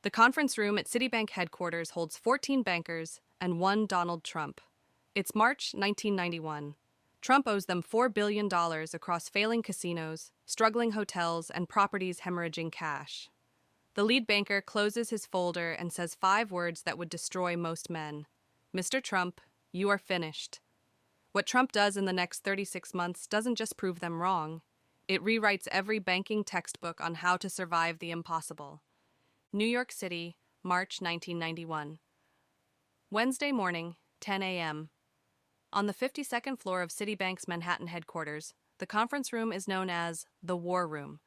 The conference room at Citibank headquarters holds 14 bankers and one Donald Trump. It's March 1991. Trump owes them $4 billion across failing casinos, struggling hotels, and properties hemorrhaging cash. The lead banker closes his folder and says 5 words that would destroy most men. Mr. Trump, you are finished. What Trump does in the next 36 months doesn't just prove them wrong. It rewrites every banking textbook on how to survive the impossible. New York City, March 1991. Wednesday morning, 10 a.m. On the 52nd floor of Citibank's Manhattan headquarters, the conference room is known as the War Room,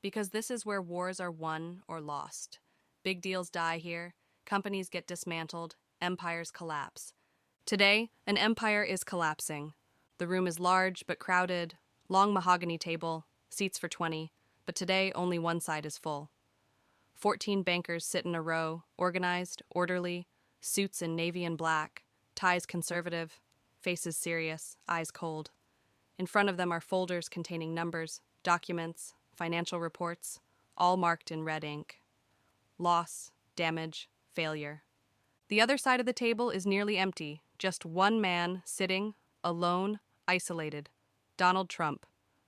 because this is where wars are won or lost. Big deals die here, companies get dismantled, empires collapse. Today, an empire is collapsing. The room is large but crowded, long mahogany table, seats for 20, but today only one side is full. 14 bankers sit in a row, organized, orderly, suits in navy and black, ties conservative, faces serious, eyes cold. In front of them are folders containing numbers, documents, financial reports, all marked in red ink. Loss, damage, failure. The other side of the table is nearly empty, just one man sitting, alone, isolated. Donald Trump.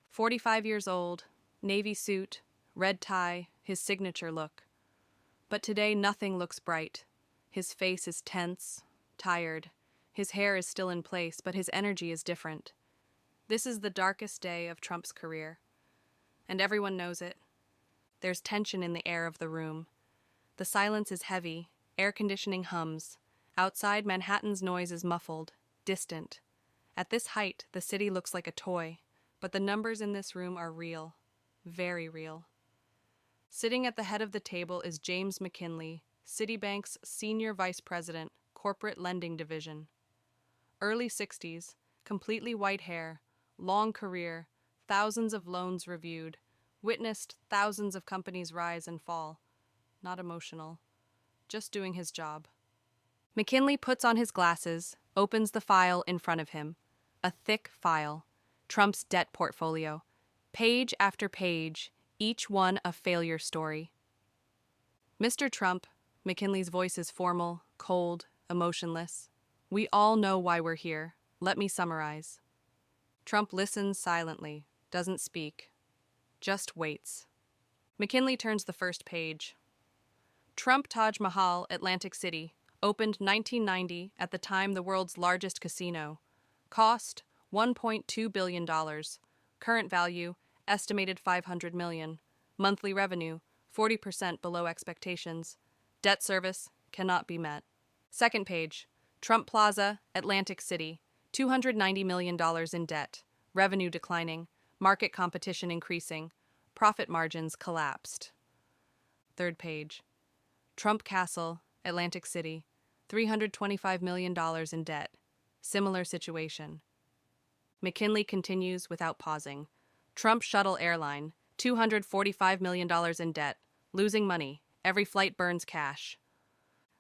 45 years old, navy suit, red tie, his signature look. But today nothing looks bright. His face is tense, tired. His hair is still in place, but his energy is different. This is the darkest day of Trump's career. And everyone knows it. There's tension in the air of the room. The silence is heavy, air conditioning hums. Outside, Manhattan's noise is muffled, distant. At this height, the city looks like a toy, but the numbers in this room are real, very real. Sitting at the head of the table is James McKinley, Citibank's Senior Vice President, Corporate Lending Division. Early 60s, completely white hair, long career, thousands of loans reviewed, witnessed thousands of companies rise and fall. Not emotional, just doing his job. McKinley puts on his glasses, opens the file in front of him. A thick file. Trump's debt portfolio. Page after page, each one a failure story. Mr. Trump, McKinley's voice is formal, cold, emotionless. We all know why we're here. Let me summarize. Trump listens silently, doesn't speak, just waits. McKinley turns the first page. Trump Taj Mahal, Atlantic City, opened 1990, at the time the world's largest casino. Cost $1.2 billion. Current value estimated $500 million. Monthly revenue 40% below expectations. Debt service cannot be met. Second page. Trump Plaza, Atlantic City, $290 million in debt. Revenue declining. Market competition increasing. Profit margins collapsed. Third page. Trump Castle, Atlantic City, $325 million in debt. Similar situation. McKinley continues without pausing. Trump Shuttle Airline, $245 million in debt. Losing money. Every flight burns cash.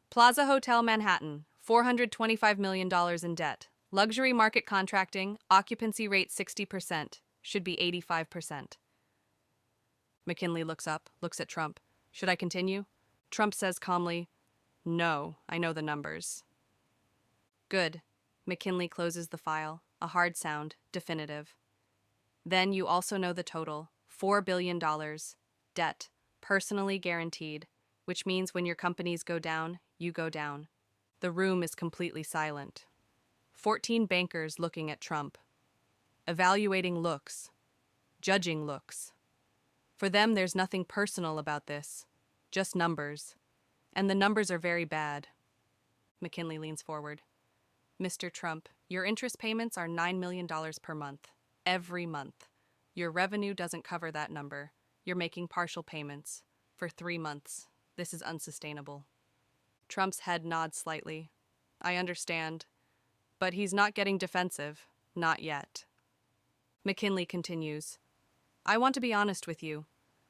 Plaza Hotel Manhattan, $425 million in debt. Luxury market contracting, occupancy rate 60%. Should be 85%. McKinley looks up, looks at Trump. Should I continue? Trump says calmly, No, I know the numbers. Good. McKinley closes the file, a hard sound, definitive. Then you also know the total, $4 billion. Debt, personally guaranteed, which means when your companies go down, you go down. The room is completely silent. 14 bankers looking at Trump. Evaluating looks. Judging looks. For them, there's nothing personal about this. Just numbers. And the numbers are very bad. McKinley leans forward. Mr. Trump, your interest payments are $9 million per month. Every month. Your revenue doesn't cover that number. You're making partial payments. For 3 months. This is unsustainable. Trump's head nods slightly. I understand. But he's not getting defensive. Not yet. McKinley continues. I want to be honest with you.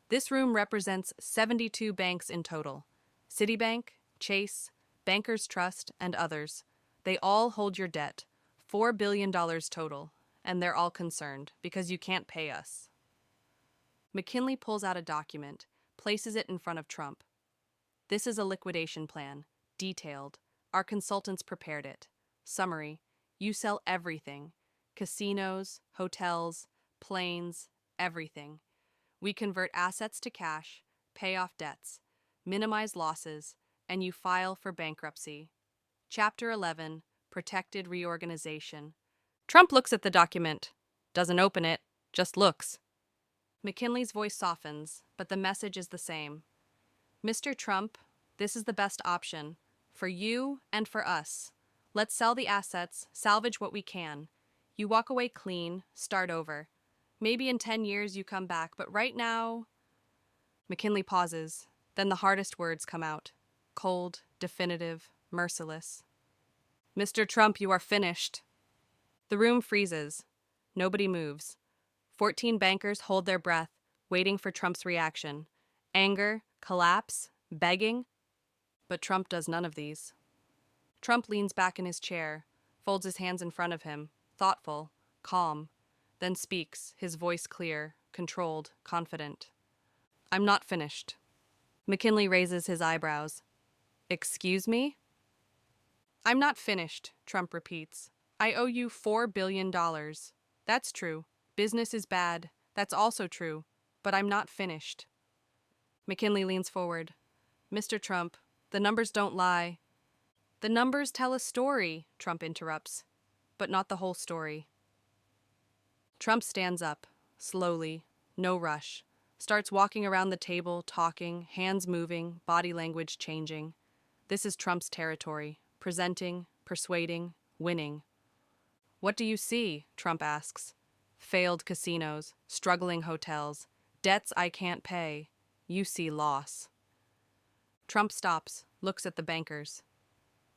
This room represents 72 banks in total. Citibank, Chase, Bankers Trust, and others. They all hold your debt, $4 billion total, and they're all concerned because you can't pay us. McKinley pulls out a document, places it in front of Trump. This is a liquidation plan. Detailed. Our consultants prepared it. Summary. You sell everything. Casinos, hotels, planes, everything. We convert assets to cash, pay off debts, minimize losses, and you file for bankruptcy. Chapter 11. Protected Reorganization. Trump looks at the document. Doesn't open it, just looks. McKinley's voice softens, but the message is the same. Mr. Trump, this is the best option. For you and for us. Let's sell the assets, salvage what we can. You walk away clean, start over. Maybe in 10 years you come back, but right now... McKinley pauses, then the hardest words come out. Cold, definitive, merciless. Mr. Trump, you are finished. The room freezes. Nobody moves. 14 bankers hold their breath, waiting for Trump's reaction. Anger, collapse, begging. But Trump does none of these. Trump leans back in his chair, folds his hands in front of him, thoughtful, calm, then speaks, his voice clear, controlled, confident. I'm not finished. McKinley raises his eyebrows. Excuse me? I'm not finished, Trump repeats. I owe you $4 billion. That's true. Business is bad. That's also true. But I'm not finished. McKinley leans forward. Mr. Trump, the numbers don't lie. The numbers tell a story, Trump interrupts, but not the whole story. Trump stands up, slowly, no rush, starts walking around the table, talking, hands moving, body language changing. This is Trump's territory, presenting, persuading, winning. What do you see? Trump asks. Failed casinos, struggling hotels, debts I can't pay. You see loss. Trump stops, looks at the bankers.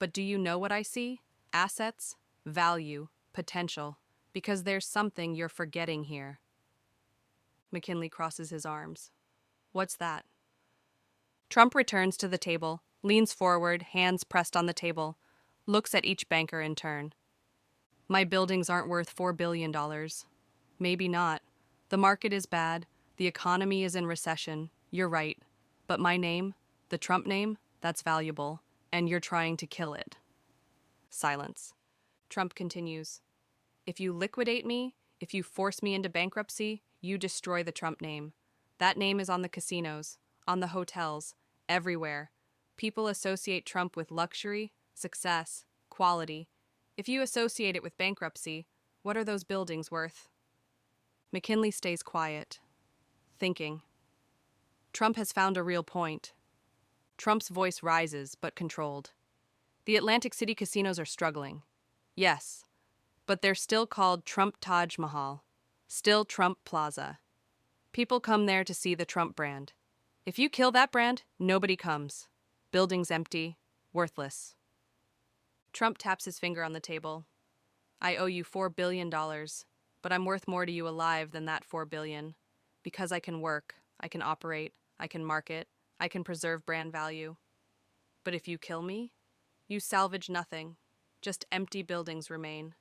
But do you know what I see? Assets, value, potential, because there's something you're forgetting here. McKinley crosses his arms. What's that? Trump returns to the table, leans forward, hands pressed on the table, looks at each banker in turn. My buildings aren't worth $4 billion. Maybe not. The market is bad. The economy is in recession. You're right. But my name, the Trump name, that's valuable. And you're trying to kill it. Silence. Trump continues. If you liquidate me, if you force me into bankruptcy, you destroy the Trump name. That name is on the casinos, on the hotels, everywhere. People associate Trump with luxury, success, quality. If you associate it with bankruptcy, what are those buildings worth? McKinley stays quiet, thinking. Trump has found a real point. Trump's voice rises, but controlled. The Atlantic City casinos are struggling. Yes, but they're still called Trump Taj Mahal, still Trump Plaza. People come there to see the Trump brand. If you kill that brand, nobody comes. Buildings empty, worthless. Trump taps his finger on the table. I owe you $4 billion, but I'm worth more to you alive than that $4 billion. Because I can work, I can operate, I can market, I can preserve brand value. But if you kill me, you salvage nothing. Just empty buildings remain.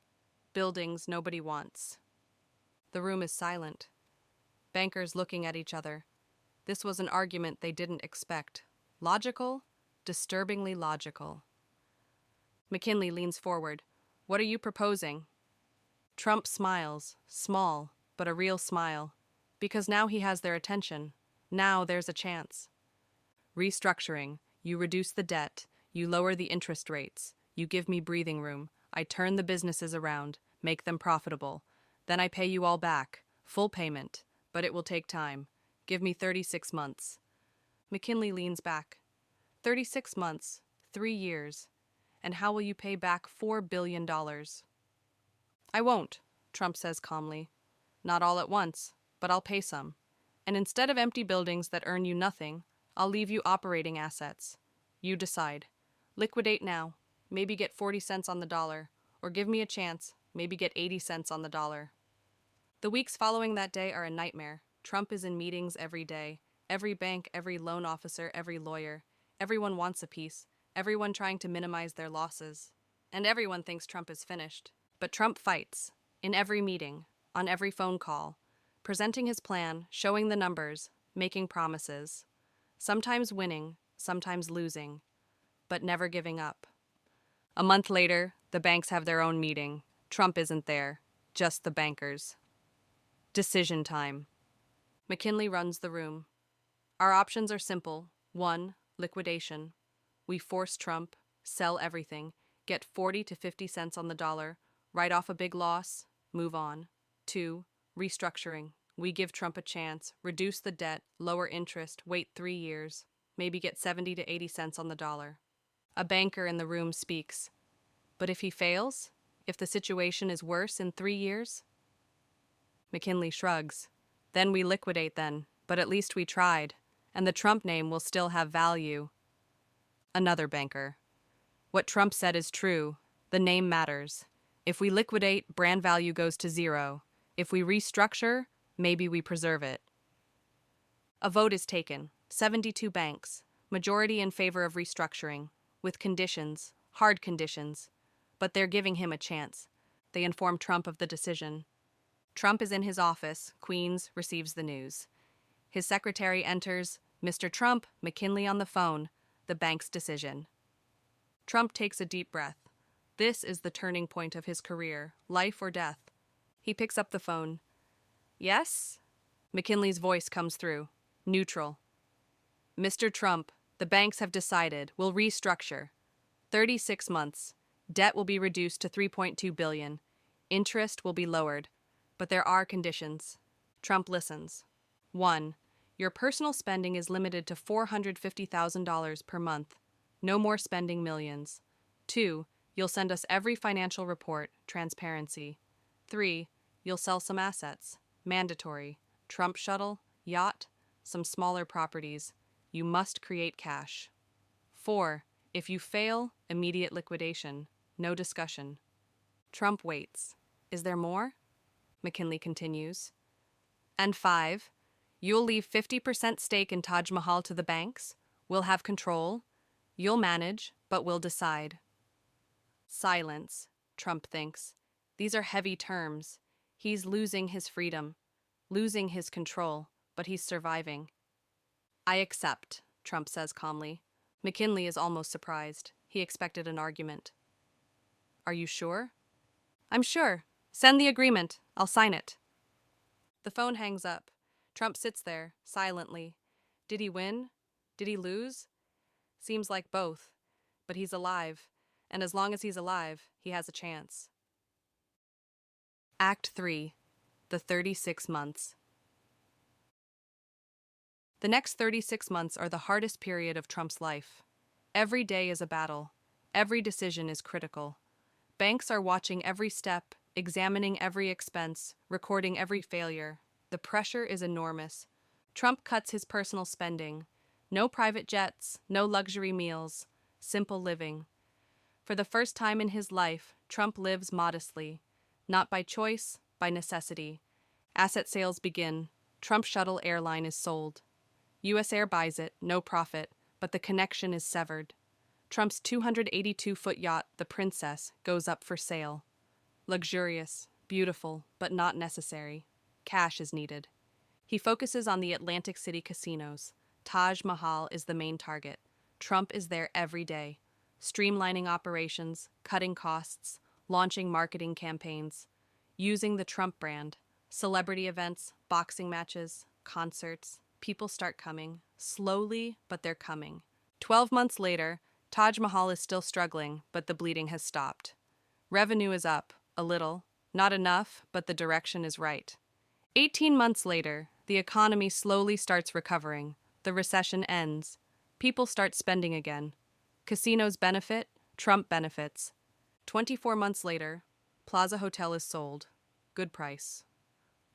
Buildings nobody wants. The room is silent. Bankers looking at each other. This was an argument they didn't expect. Logical, disturbingly logical. McKinley leans forward. What are you proposing? Trump smiles, small, but a real smile. Because now he has their attention. Now there's a chance. Restructuring. You reduce the debt. You lower the interest rates. You give me breathing room. I turn the businesses around, make them profitable. Then I pay you all back. Full payment. But it will take time. Give me 36 months. McKinley leans back. 36 months. 3 years. And how will you pay back $4 billion? I won't, Trump says calmly. Not all at once, but I'll pay some. And instead of empty buildings that earn you nothing, I'll leave you operating assets. You decide. Liquidate now. Maybe get 40 cents on the dollar. Or give me a chance. Maybe get 80 cents on the dollar. The weeks following that day are a nightmare. Trump is in meetings every day. Every bank, every loan officer, every lawyer. Everyone wants a piece. Everyone trying to minimize their losses. And everyone thinks Trump is finished. But Trump fights. In every meeting. On every phone call. Presenting his plan, showing the numbers, making promises. Sometimes winning, sometimes losing, but never giving up. A month later, the banks have their own meeting. Trump isn't there, just the bankers. Decision time. McKinley runs the room. Our options are simple. 1. Liquidation. We force Trump, sell everything, get 40 to 50 cents on the dollar, write off a big loss, move on. 2. Restructuring. We give Trump a chance, reduce the debt, lower interest, wait 3 years, maybe get 70 to 80 cents on the dollar. A banker in the room speaks. But if he fails? If the situation is worse in 3 years? McKinley shrugs. Then we liquidate then, but at least we tried, and the Trump name will still have value. Another banker. What Trump said is true. The name matters. If we liquidate, brand value goes to 0. If we restructure, maybe we preserve it. A vote is taken. 72 banks. Majority in favor of restructuring. With conditions. Hard conditions. But they're giving him a chance. They inform Trump of the decision. Trump is in his office. Queens receives the news. His secretary enters. Mr. Trump, McKinley on the phone. The bank's decision. Trump takes a deep breath. This is the turning point of his career, life or death. He picks up the phone. Yes? McKinley's voice comes through. Neutral. Mr. Trump, the banks have decided. We'll restructure. 36 months. Debt will be reduced to $3.2 billion. Interest will be lowered. But there are conditions. Trump listens. 1. Your personal spending is limited to $450,000 per month. No more spending millions. 2. You'll send us every financial report, transparency. 3. You'll sell some assets. Mandatory. Trump shuttle, yacht, some smaller properties. You must create cash. 4. If you fail, immediate liquidation. No discussion. Trump waits. Is there more? McKinley continues. And 5. You'll leave 50% stake in Taj Mahal to the banks. We'll have control. You'll manage, but we'll decide. Silence, Trump thinks. These are heavy terms. He's losing his freedom, losing his control, but he's surviving. I accept, Trump says calmly. McKinley is almost surprised. He expected an argument. Are you sure? I'm sure. Send the agreement. I'll sign it. The phone hangs up. Trump sits there, silently. Did he win? Did he lose? Seems like both. But he's alive. And as long as he's alive, he has a chance. Act 3. The 36 months. The next 36 months are the hardest period of Trump's life. Every day is a battle. Every decision is critical. Banks are watching every step, examining every expense, recording every failure. The pressure is enormous. Trump cuts his personal spending. No private jets, no luxury meals, simple living. For the first time in his life, Trump lives modestly. Not by choice, by necessity. Asset sales begin. Trump Shuttle airline is sold. US Air buys it, no profit, but the connection is severed. Trump's 282-foot yacht, the Princess, goes up for sale. Luxurious, beautiful, but not necessary. Cash is needed. He focuses on the Atlantic City casinos. Taj Mahal is the main target. Trump is there every day, streamlining operations, cutting costs, launching marketing campaigns, using the Trump brand. Celebrity events, boxing matches, concerts. People start coming, slowly, but they're coming. 12 months later, Taj Mahal is still struggling, but the bleeding has stopped. Revenue is up, a little. Not enough, but the direction is right. 18 months later, the economy slowly starts recovering. The recession ends. People start spending again. Casinos benefit, Trump benefits. 24 months later, Plaza Hotel is sold. Good price.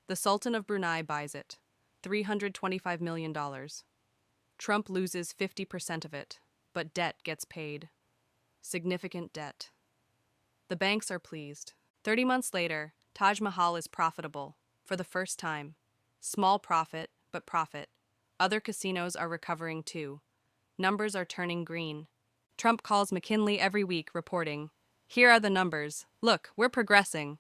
The Sultan of Brunei buys it. $325 million. Trump loses 50% of it, but debt gets paid. Significant debt. The banks are pleased. 30 months later, Taj Mahal is profitable, for the first time. Small profit, but profit. Other casinos are recovering too. Numbers are turning green. Trump calls McKinley every week, reporting, "Here are the numbers. Look, we're progressing."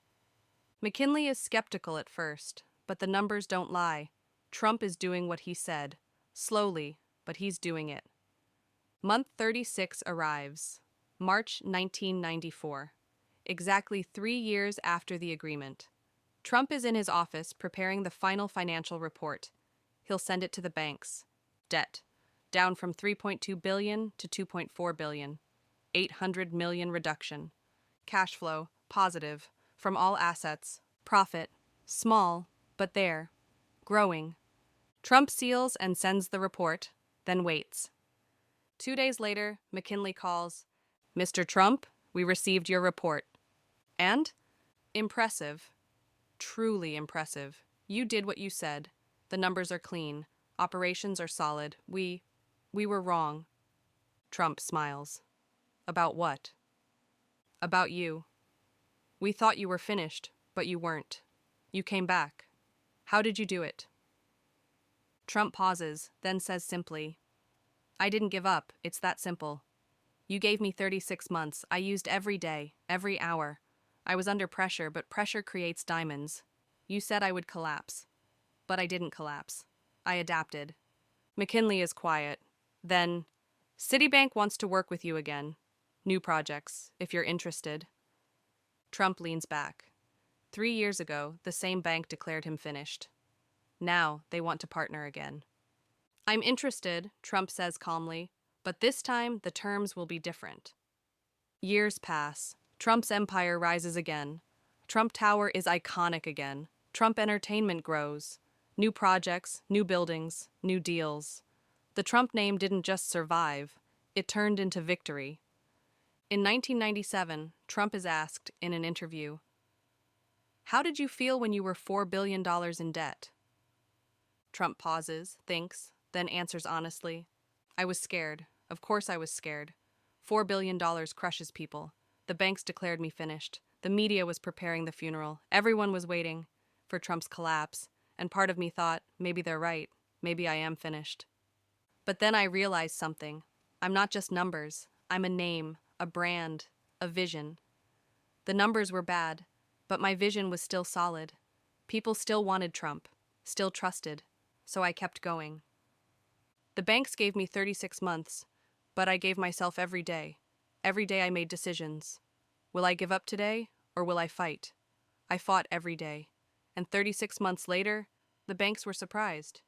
McKinley is skeptical at first, but the numbers don't lie. Trump is doing what he said. Slowly, but he's doing it. Month 36 arrives. March 1994. Exactly 3 years after the agreement. Trump is in his office preparing the final financial report. He'll send it to the banks. Debt, down from 3.2 billion to 2.4 billion. 800 million reduction. Cash flow, positive, from all assets. Profit, small, but there. Growing. Trump seals and sends the report, then waits. 2 days later, McKinley calls, "Mr. Trump, we received your report." And? Impressive. Truly impressive. You did what you said. The numbers are clean. Operations are solid. We were wrong. Trump smiles. About what? About you. We thought you were finished, but you weren't. You came back. How did you do it? Trump pauses, then says simply, "I didn't give up. It's that simple. You gave me 36 months. I used every day, every hour. I was under pressure, but pressure creates diamonds. You said I would collapse. But I didn't collapse. I adapted." McKinley is quiet. Then, "Citibank wants to work with you again. New projects, if you're interested." Trump leans back. 3 years ago, the same bank declared him finished. Now, they want to partner again. "I'm interested," Trump says calmly, "but this time the terms will be different." Years pass. Trump's empire rises again. Trump Tower is iconic again. Trump Entertainment grows. New projects, new buildings, new deals. The Trump name didn't just survive, it turned into victory. In 1997, Trump is asked in an interview, "How did you feel when you were $4 billion in debt?" Trump pauses, thinks, then answers honestly, "I was scared. Of course I was scared. $4 billion crushes people. The banks declared me finished. The media was preparing the funeral. Everyone was waiting for Trump's collapse, and part of me thought, maybe they're right. Maybe I am finished. But then I realized something. I'm not just numbers. I'm a name, a brand, a vision. The numbers were bad, but my vision was still solid. People still wanted Trump, still trusted, so I kept going. The banks gave me 36 months, but I gave myself every day. Every day I made decisions. Will I give up today, or will I fight? I fought every day. And 36 months later, the banks were surprised.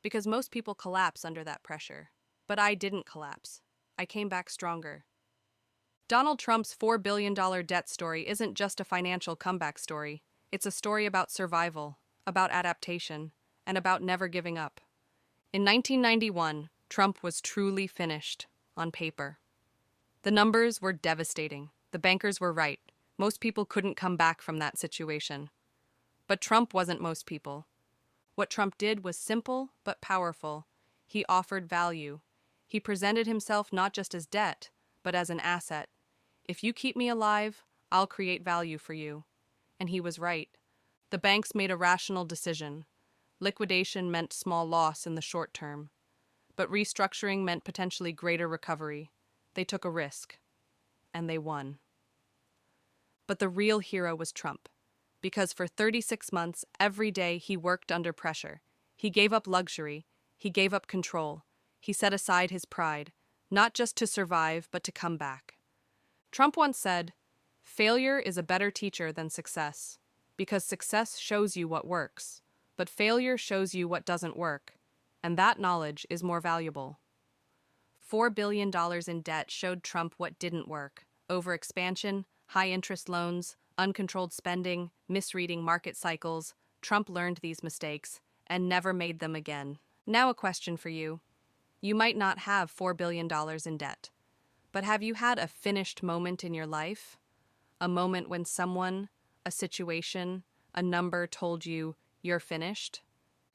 Because most people collapse under that pressure. But I didn't collapse. I came back stronger. Donald Trump's $4 billion debt story isn't just a financial comeback story. It's a story about survival, about adaptation, and about never giving up. In 1991, Trump was truly finished, on paper. The numbers were devastating. The bankers were right. Most people couldn't come back from that situation. But Trump wasn't most people. What Trump did was simple but powerful. He offered value. He presented himself not just as debt, but as an asset. If you keep me alive, I'll create value for you. And he was right. The banks made a rational decision. Liquidation meant small loss in the short term. But restructuring meant potentially greater recovery. They took a risk. And they won. But the real hero was Trump. Because for 36 months, every day he worked under pressure. He gave up luxury. He gave up control. He set aside his pride, not just to survive, but to come back. Trump once said, "Failure is a better teacher than success, because success shows you what works, but failure shows you what doesn't work, and that knowledge is more valuable." $4 billion in debt showed Trump what didn't work: overexpansion, high-interest loans, uncontrolled spending, misreading market cycles. Trump learned these mistakes and never made them again. Now a question for you. You might not have $4 billion in debt, but have you had a finished moment in your life? A moment when someone, a situation, a number told you you're finished?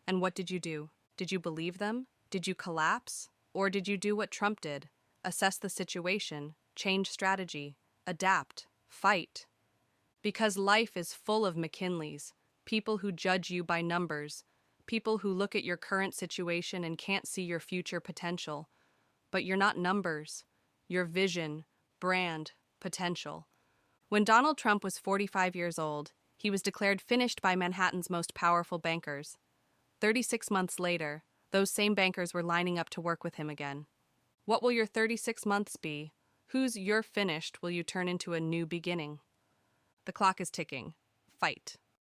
And what did you do? Did you believe them? Did you collapse? Or did you do what Trump did? Assess the situation, change strategy, adapt, fight? Because life is full of McKinleys, people who judge you by numbers, people who look at your current situation and can't see your future potential. But you're not numbers. You're vision, brand, potential. When Donald Trump was 45 years old, he was declared finished by Manhattan's most powerful bankers. 36 months later, those same bankers were lining up to work with him again. What will your 36 months be? Whose "you're finished" will you turn into a new beginning? The clock is ticking. Fight.